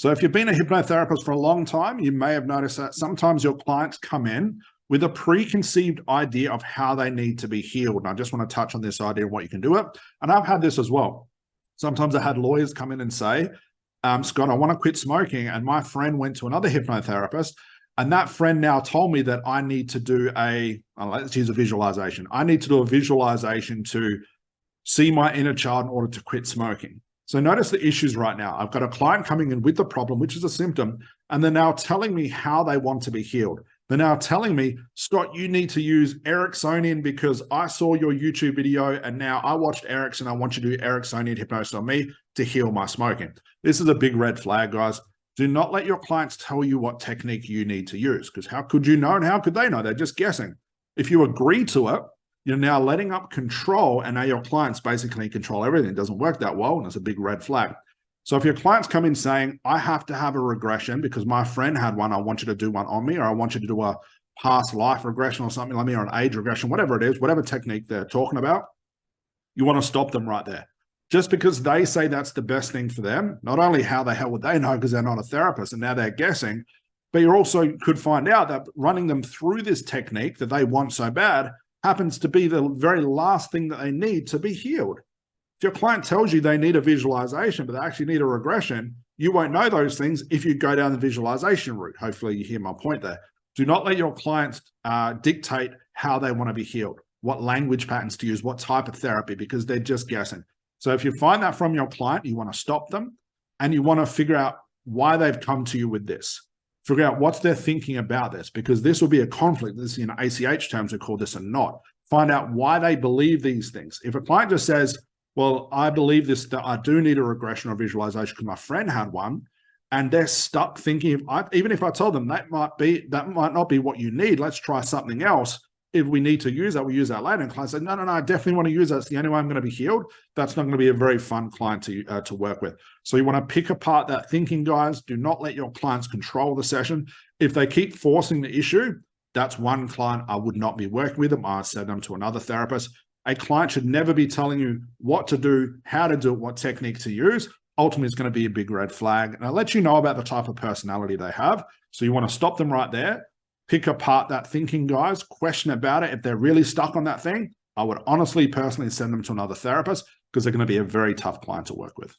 So if you've been a hypnotherapist for a long time, you may have noticed that sometimes your clients come in with a preconceived idea of how they need to be healed. And I just want to touch on this idea of what you can do it. And I've had this as well. Sometimes I had lawyers come in and say, Scott, I want to quit smoking. And my friend went to another hypnotherapist, and that friend now told me that I need to do let's use a visualization. I need to do a visualization to see my inner child in order to quit smoking. So notice the issues right now. I've got a client coming in with the problem, which is a symptom, and they're now telling me how they want to be healed. They're now telling me, Scott, you need to use Ericksonian because I saw your YouTube video and now I watched Erick's and I want you to do Ericksonian hypnosis on me to heal my smoking. This is a big red flag, guys. Do not let your clients tell you what technique you need to use, because how could you know and how could they know? They're just guessing. If you agree to it, you're now letting up control, and now your clients basically control everything. It doesn't work that well, and it's a big red flag. So if your clients come in saying, I have to have a regression because my friend had one, I want you to do one on me, or I want you to do a past life regression or something like me, or an age regression, whatever it is, whatever technique they're talking about, you want to stop them right there. Just because they say that's the best thing for them, not only how the hell would they know because they're not a therapist and now they're guessing, but you also could find out that running them through this technique that they want so bad happens to be the very last thing that they need to be healed. If your client tells you they need a visualization, but they actually need a regression, you won't know those things if you go down the visualization route. Hopefully you hear my point there. Do not let your clients dictate how they want to be healed, what language patterns to use, what type of therapy, because they're just guessing. So if you find that from your client, you want to stop them and you want to figure out why they've come to you with this. Figure out what's their thinking about this, because this will be a conflict. This, in ACH terms, we call this a knot. Find out why they believe these things. If a client just says, well, I believe this, that I do need a regression or visualization because my friend had one, and they're stuck thinking, even if I told them that might not be what you need, let's try something else. If we need to use that, we'll use that later. And client said, no, I definitely want to use that. It's the only way I'm going to be healed. That's not going to be a very fun client to work with. So you want to pick apart that thinking, guys. Do not let your clients control the session. If they keep forcing the issue, that's one client I would not be working with them. I send them to another therapist. A client should never be telling you what to do, how to do it, what technique to use. Ultimately, it's going to be a big red flag. And I'll let you know about the type of personality they have. So you want to stop them right there. Pick apart that thinking, guys, question about it. If they're really stuck on that thing, I would honestly, personally send them to another therapist because they're going to be a very tough client to work with.